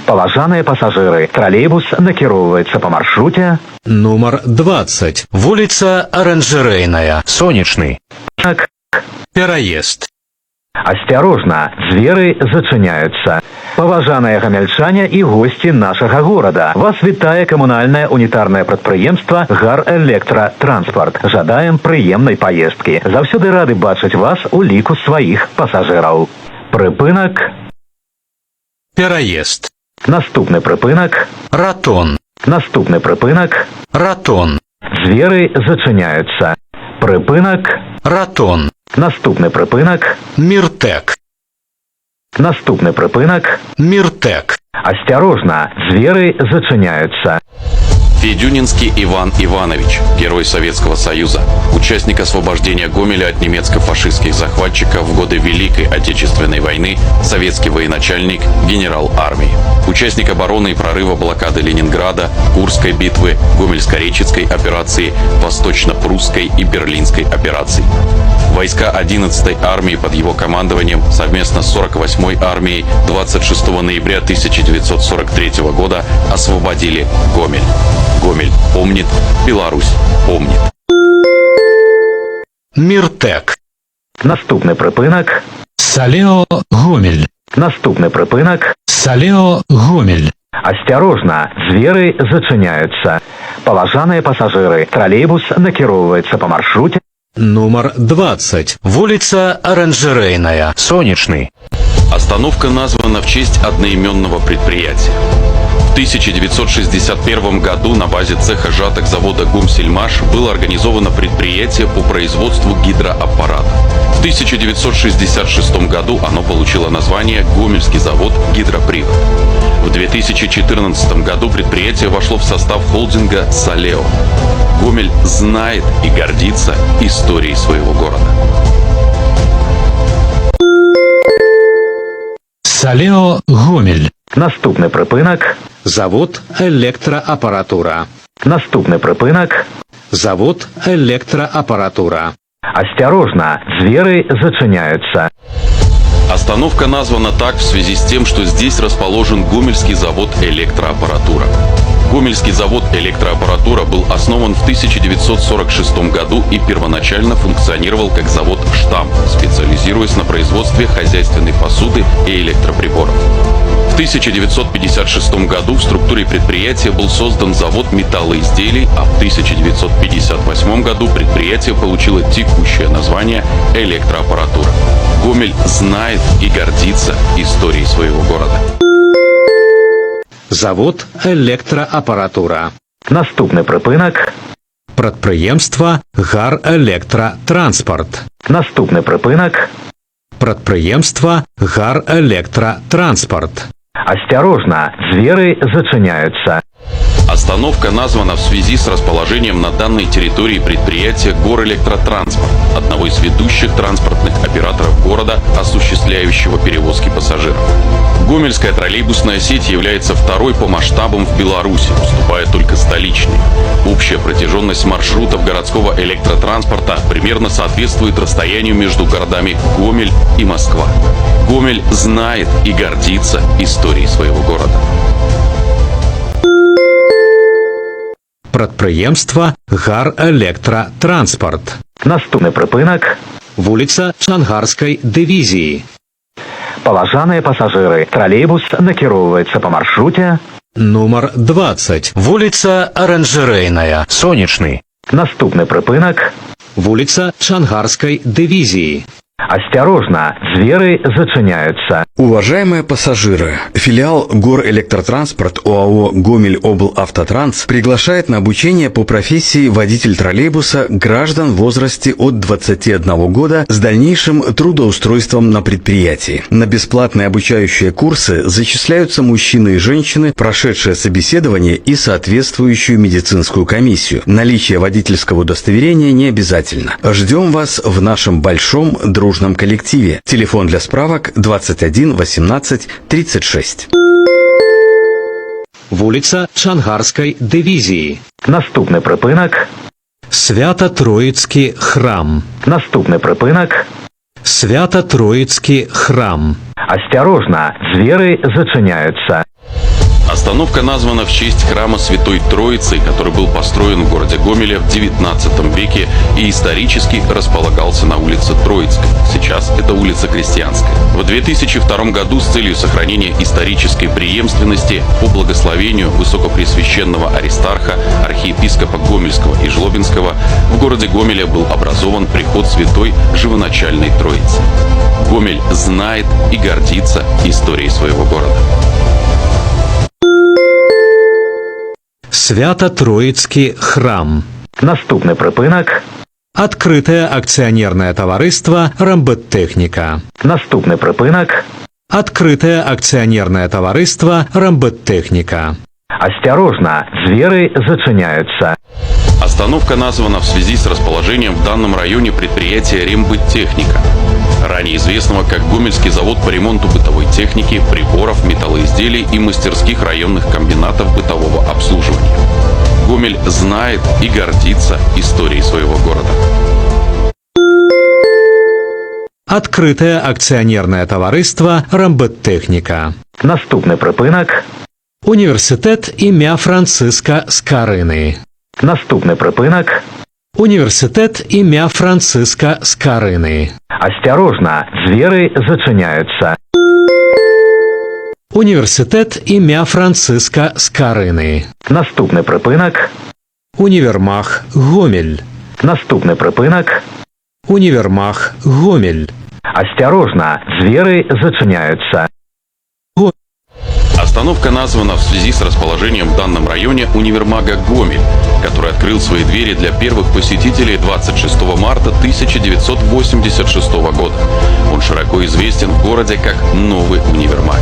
Паважаныя пассажиры, троллейбус накіроўваецца по маршруте Нумар 20. Вулица Оранжерейная. Сонечный. Пераезд. Осторожно, двери зачиняются. Паважаныя гамяльчане и гости нашего города. Вас вітае коммунальное унитарное предприемство «Гар Электротранспорт». Жадаем приемной поездки. Заўсёды рады бачыць вас у ліку своих пассажиров. Прыпынак. Пераезд. Наступны прыпынак. Ратон. Наступны прыпынак. Ратон. Двери зачиняются. Прыпынак. Ратон. Наступны прыпынак. Миртек. Наступны прыпынак. Миртек. Осторожно, двери зачиняются. Федюнинский Иван Иванович, герой Советского Союза, участник освобождения Гомеля от немецко-фашистских захватчиков в годы Великой Отечественной войны, советский военачальник, генерал армии. Участник обороны и прорыва блокады Ленинграда, Курской битвы, Гомельско-Речицкой операции, Восточно-Прусской и Берлинской операций. Войска 11-й армии под его командованием совместно с 48-й армией 26 ноября 1943 года освободили Гомель. Гомель помнит, Беларусь помнит. Миртек. Наступны прыпынак. Салео Гомель. Наступны прыпынак. Салео Гомель. Осторожно, двери зачиняются. Паважаныя пассажиры, троллейбус накіроўваецца по маршруте Номер 20. Вулица Оранжерейная. Сонечный. Остановка названа в честь одноименного предприятия. В 1961 году на базе цеха жаток завода «Гомсельмаш» было организовано предприятие по производству гидроаппарата. В 1966 году оно получило название «Гомельский завод гидропривод». В 2014 году предприятие вошло в состав холдинга «Салео». Гомель знает и гордится историей своего города. Салео Гомель. Наступны прыпынак. Завод электроаппаратура. Наступны прыпынак. Завод электроаппаратура. Осторожно, двери зачиняются. Остановка названа так в связи с тем, что здесь расположен Гомельский завод электроаппаратура. Гомельский завод электроаппаратура был основан в 1946 году и первоначально функционировал как завод «Штамп», специализируясь на производстве хозяйственной посуды и электроприборов. В 1956 году в структуре предприятия был создан завод металлоизделий, а в 1958 году предприятие получило текущее название «Электроаппаратура». Гомель знает и гордится историей своего города. Завод электроаппаратура. Наступны прыпынак. Прадпрыемства «Гар Электротранспорт». Наступны прыпынак. Прадпрыемства «Гар Электротранспорт». Осторожно, двери зачиняются. Остановка названа в связи с расположением на данной территории предприятия «Горэлектротранспорт», одного из ведущих транспортных операторов города, осуществляющего перевозки пассажиров. Гомельская троллейбусная сеть является второй по масштабам в Беларуси, уступая только столичной. Общая протяженность маршрутов городского электротранспорта примерно соответствует расстоянию между городами Гомель и Москва. Гомель знает и гордится историей своего города. Прадпрыемства «Гар Электротранспорт». Наступны прыпынак. Вулица Шангарской дивизии. Паважаныя пассажиры, троллейбус накіроўваецца по маршруте Номер 20. Вулица Оранжерейная. Сонечный. Наступны прыпынак. Вулица Шангарской дивизии. Осторожно, двери зачиняются. Уважаемые пассажиры, филиал Горэлектротранспорт ОАО «Гомель-Облавтотранс» приглашает на обучение по профессии водитель троллейбуса граждан в возрасте от 21 года с дальнейшим трудоустройством на предприятии. На бесплатные обучающие курсы зачисляются мужчины и женщины, прошедшие собеседование и соответствующую медицинскую комиссию. Наличие водительского удостоверения не обязательно. Ждем вас в нашем большом дружном коллективе. Телефон для справок 21 18 36. Вулица Шангарской дивизии. Наступны прыпынак. Свято-Троицкий храм. Наступны прыпынак. Свято-Троицкий храм. Осторожно, двери зачиняются. Остановка названа в честь храма Святой Троицы, который был построен в городе Гомеле в XIX веке и исторически располагался на улице Троицкой. Сейчас это улица Крестьянская. В 2002 году с целью сохранения исторической преемственности по благословению Высокопреосвященного Аристарха, архиепископа Гомельского и Жлобинского, в городе Гомеле был образован приход Святой Живоначальной Троицы. Гомель знает и гордится историей своего города. Свято-Троїцький храм. Наступний припинок. Открытое акционерное товариство «Рамбеттехніка». Наступний припинок. Открытое акционерное товариство «Рамбеттехніка». Осторожно, звери зачиняются. Остановка названа в связи с расположением в данном районе предприятия «Рембыттехника», ранее известного как Гомельский завод по ремонту бытовой техники, приборов, металлоизделий и мастерских районных комбинатов бытового обслуживания. Гомель знает и гордится историей своего города. Открытое акционерное товариство «Рамбеттехніка». Наступний припинок. Університет ім'я Франциска Скарини. Наступний припинок. Університет ім'я Франциска Скарини. Осторожно, звери зачиняются. Університет ім'я Франциска Скарини. Наступний припинок. Універмаг Гомель. Наступний припинок. Універмаг Гомель. Осторожно, звери зачиняются. Остановка названа в связи с расположением в данном районе универмага «Гомель», который открыл свои двери для первых посетителей 26 марта 1986 года. Он широко известен в городе как «Новый универмаг».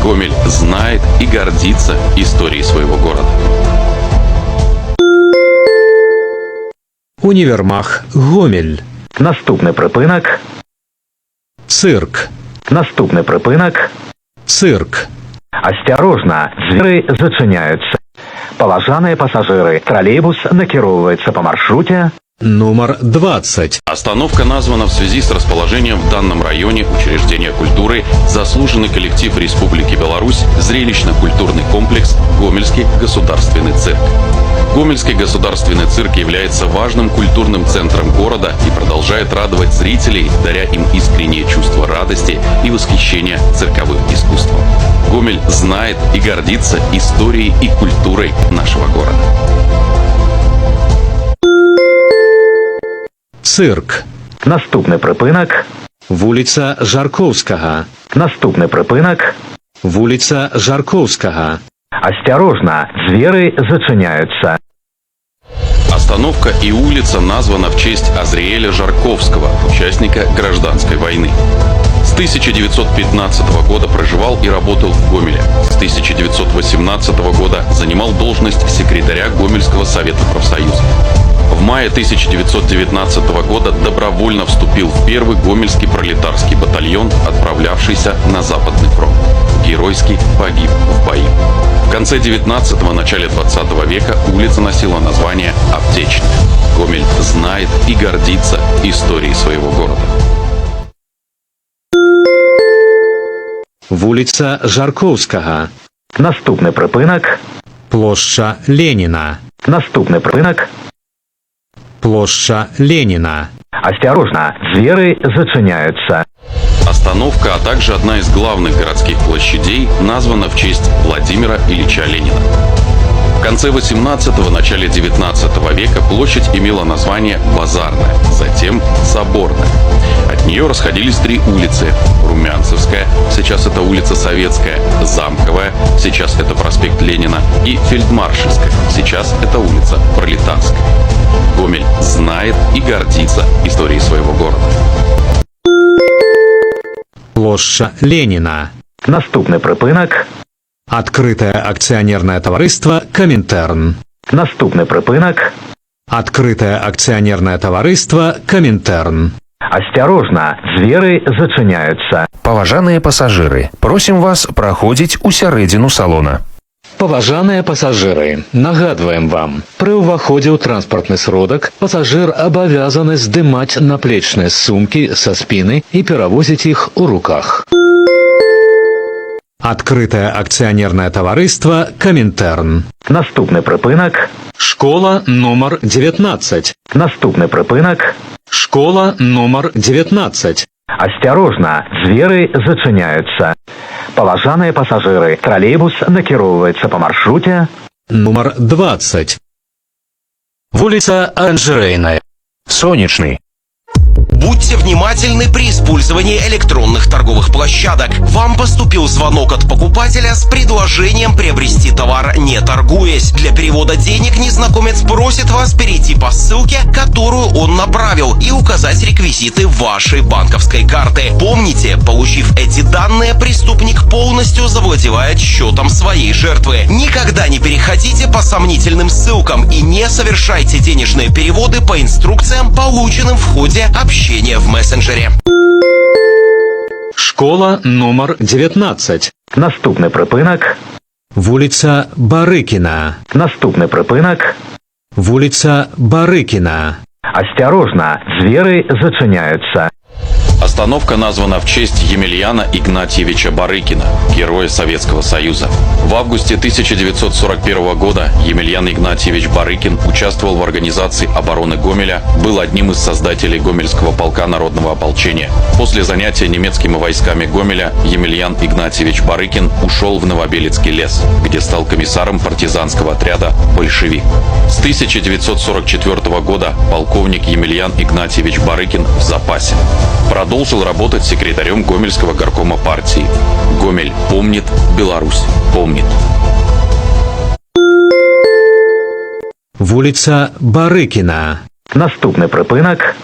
Гомель знает и гордится историей своего города. Універмаг Гомель. Наступний припинок. Цирк. Наступний припинок. Цирк. Осторожно, звери зачиняются. Поважанные пассажиры, троллейбус накіровывается по маршруте. Номер 20. Остановка названа в связи с расположением в данном районе учреждения культуры заслуженный коллектив Республики Беларусь, зрелищно-культурный комплекс «Гомельский государственный цирк». Гомельский государственный цирк является важным культурным центром города и продолжает радовать зрителей, даря им искреннее чувство радости и восхищения цирковым искусством. Гомель знает и гордится историей и культурой нашего города. Цирк. Наступний припинок. Вулиця Жарковського. Наступний припинок. Вулиця Жарковського. Осторожно, звери зачиняются. Остановка и улица названа в честь Азриэля Жарковского, участника гражданской войны. С 1915 года проживал и работал в Гомеле. С 1918 года занимал должность секретаря Гомельского совета профсоюза. В мае 1919 года добровольно вступил в первый Гомельский пролетарский батальон, отправлявшийся на Западный фронт. Геройски погиб в бою. В конце 19-го, начале 20 века улица носила название Аптечная. Гомель знает и гордится историей своего города. Вулиця Жарковського. Наступний припинок. Площа Леніна. Наступний припинок. Площа Леніна. Осторожно, звери зачиняются. Остановка, а также одна из главных городских площадей, названа в честь Владимира Ильича Ленина. В конце 18-го, начале 19 века площадь имела название Базарная, затем Соборная. От нее расходились три улицы: Румянцевская, сейчас это улица Советская, Замковая, сейчас это проспект Ленина, и Фельдмаршальская, сейчас это улица Пролетарская. Гомель знает и гордится историей своего города. Площа Леніна. Наступний припинок. Открытое акционерное товариство «Коминтерн». Наступний припинок. Открытое акционерное товариство «Коминтерн». Осторожно, звери зачиняются. Паважаныя пасажыры, просім вас праходзіць у сярэдзіну салона. Паважаныя пасажыры, нагадваем вам, пры ўваходзе ў транспартны сродак пасажыр абавязаны здымаць наплечныя сумкі са спіны і перавозіць іх у руках. Открытое акционерное товариство «Коминтерн». Наступны припинок. Школа номер 19. Наступны припинок. Школа номер 19. Осторожно, двери зачиняются. Поважаныя пассажиры, троллейбус накіроўваецца по маршруте Номер 20. Улица Оранжерейная. Солнечный. Будьте внимательны при использовании электронных торговых площадок. Вам поступил звонок от покупателя с предложением приобрести товар, не торгуясь. Для перевода денег незнакомец просит вас перейти по ссылке, которую он направил, и указать реквизиты вашей банковской карты. Помните, получив эти данные, преступник полностью завладевает счетом своей жертвы. Никогда не переходите по сомнительным ссылкам и не совершайте денежные переводы по инструкциям, полученным в ходе общения в мессенджере. Школа номер 19. Наступны припинок. Улица Барыкина. Наступны припинок. Улица Барыкина. Осторожно, двери зачиняются. Остановка названа в честь Емельяна Игнатьевича Барыкина, героя Советского Союза. В августе 1941 года Емельян Игнатьевич Барыкин участвовал в организации обороны Гомеля, был одним из создателей Гомельского полка народного ополчения. После занятия немецкими войсками Гомеля Емельян Игнатьевич Барыкин ушел в Новобелецкий лес, где стал комиссаром партизанского отряда «Большевик». С 1944 года полковник Емельян Игнатьевич Барыкин в запасе. Продолжил работать секретарем Гомельского горкома партии. Гомель помнит, Беларусь помнит. Улица Барыкина. Наступны припинок.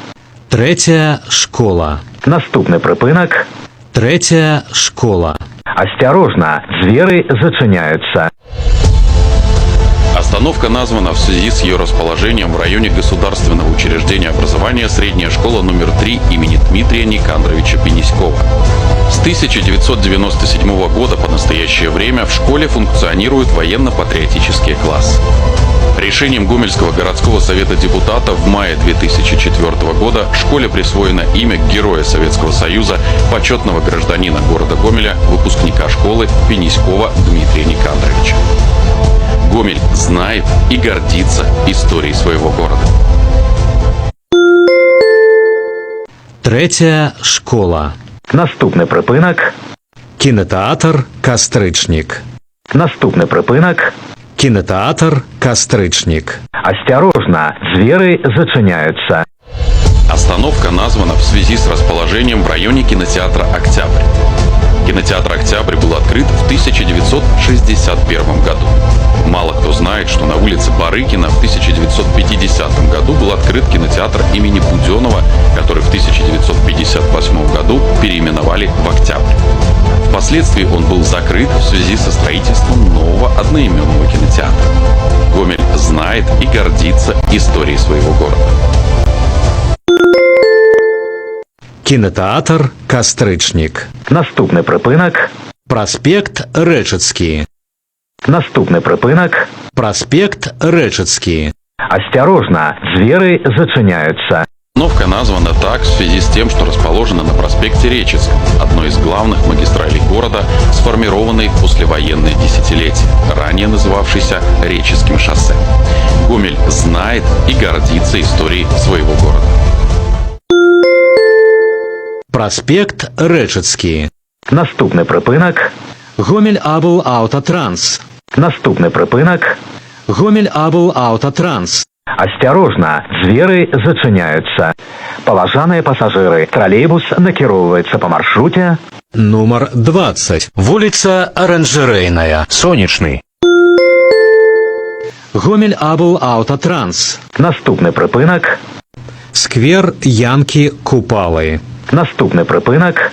Третья школа. Наступны припинок. Третья школа. Осторожно, двери зачиняются. Остановка названа в связи с ее расположением в районе государственного учреждения образования средняя школа номер 3 имени Дмитрия Никандровича Пениськова. С 1997 года по настоящее время в школе функционирует военно-патриотический класс. Решением Гомельского городского совета депутатов в мае 2004 года школе присвоено имя Героя Советского Союза, почетного гражданина города Гомеля, выпускника школы Пениськова Дмитрия Никандровича. Гомель знает и гордится историей своего города. Третья школа. Наступны припинок. Кинотеатр «Кастрычник». Наступны припинок. Кинотеатр «Кастрычник». Осторожно, двери зачиняются. Остановка названа в связи с расположением в районе кинотеатра «Октябрь». Кинотеатр «Октябрь» был открыт в 1961 году. Мало кто знает, что на улице Барыкина в 1950 году был открыт кинотеатр имени Буденова, который в 1958 году переименовали в «Октябрь». Впоследствии он был закрыт в связи со строительством нового одноименного кинотеатра. Гомель знает и гордится историей своего города. Кинотеатр «Кастрычник». Наступны припинок. Проспект Рэчыцкі. Наступны припинок. Проспект Рэчыцкі. Осторожно, двери зачиняются. Остановка названа так в связи с тем, что расположена на проспекте Речицком, одной из главных магистралей города, сформированной в послевоенные десятилетия, ранее называвшейся Речицким шоссе. Гомель знает и гордится историей своего города. Проспект Рэчыцкі. Наступны припинок. Гомель Абл Аутотранс. Наступны припинок. Гомель Абл Аутотранс. Осторожно, двери зачиняются. Поважаныя пассажиры, троллейбус накіроўваецца по маршруте Номер 20. Улица Оранжерейная. Солнечный. Гомель Абл Аутотранс. Наступны припинок. Сквер Янки Купалы. Наступны припинок.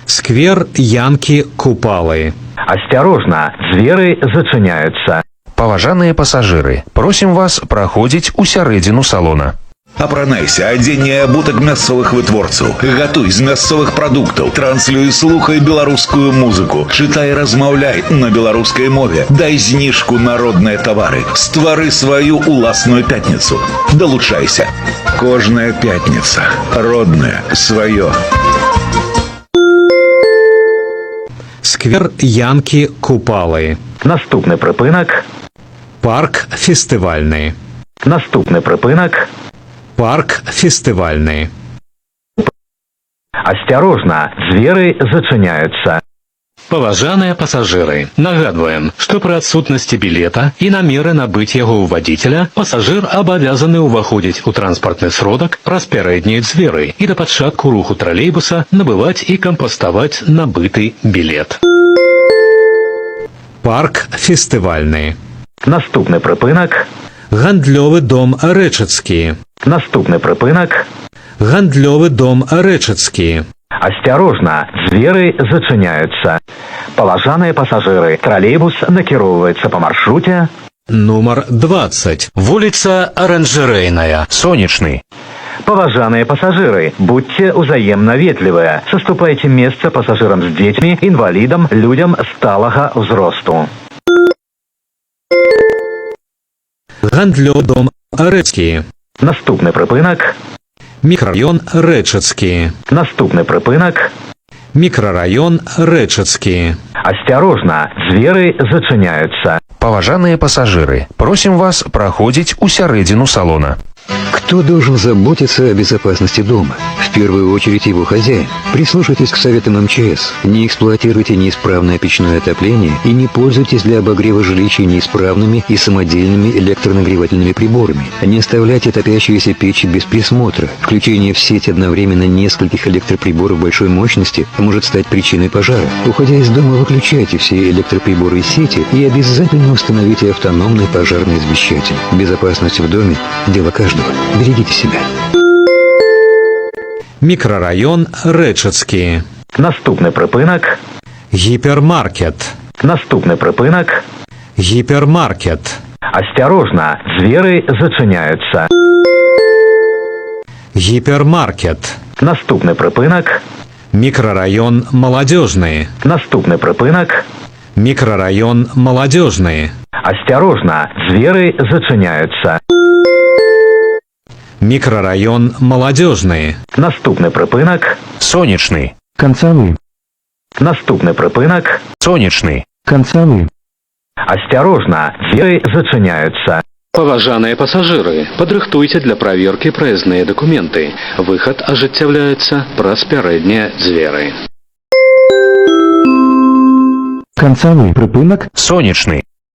Сквер Янки Купалы. Осторожно, двери зачиняются. Паважаныя пасажыры, просім вас праходзіць у сярэдзіну салона. Апранайся, адзенне абутак мясцовых вытворцаў. Гатуй з мясцовых прадуктаў. Транслюй, слухай беларускую музыку. Чытай, размаўляй на беларускай мове. Дай зніжку на родныя тавары. Ствары сваю уласную пятніцу. Далучайся. Кожная пятніца. Родная, сваё. Сквер Янкі Купалы. Наступны прыпынак. Парк фестывальны. Наступны прыпынак. Парк фестывальны. Асцярожна, дзверы зачыняюцца. Паважаныя пасажыры, нагадваем, што пры адсутнасці білета і намеры набыць яго ў вадзіцеля пасажыр абавязаны ўваходзіць у транспартны сродак праз пярэднія дзверы і да пачатку руху тралейбуса набываць і кампаставаць набыты білет. Парк фестывальны. Наступны прыпынак. Гандлёвы дом Рэчыцкі. Наступны прыпынак. Гандлёвы дом Рэчыцкі. Асцярожна, дзверы зачыняюцца. Паважаныя пасажыры, тралейбус накіроўваецца па маршруце. Нумар 20. Вуліца Аранжарэйная. Сонечны. Паважаныя пасажыры, будьце ўзаемна ветлівыя. Саступайце месца пасажырам з дзецьмі, інвалідам, людзям сталага ўзросту. Гандлёвы дом Рэчыцкі. Наступны прыпынак. Мікрараён Рэчыцкі. Наступны прыпынак. Мікрараён Рэчыцкі. Асцярожна, дзверы зачыняюцца. Паважаныя пасажыры, просім вас праходзіць у сярэдзіну салона. Кто должен заботиться о безопасности дома? В первую очередь его хозяин. Прислушайтесь к советам МЧС. Не эксплуатируйте неисправное печное отопление и не пользуйтесь для обогрева жилища неисправными и самодельными электронагревательными приборами. Не оставляйте топящиеся печи без присмотра. Включение в сеть одновременно нескольких электроприборов большой мощности может стать причиной пожара. Уходя из дома, выключайте все электроприборы из сети и обязательно установите автономный пожарный извещатель. Безопасность в доме – дело каждого. Берегите себя. Мікрараён Рэчыцкі. Наступны прыпынак. Гіпермаркет. Наступны прыпынак. Гіпермаркет. Асцярожна, дзверы зачыняюцца. Гіпермаркет. Наступны прыпынак. Мікрараён Маладзёжны. Наступны прыпынак. Мікрараён Маладзёжны. Асцярожна, дзверы зачыняюцца. Мікрараён Маладзёжны. Наступны прыпынак. Сонечны. Концовый. Наступны прыпынак. Сонечны. Концовый. Асцярожна, дзверы зачыняюцца. Паважаныя пасажыры, падрыхтуйце для праверкі праязныя дакументы. Выхад ажыццяўляецца праз пярэднія дзверы. Концовый. Прыпынак. Сонечны.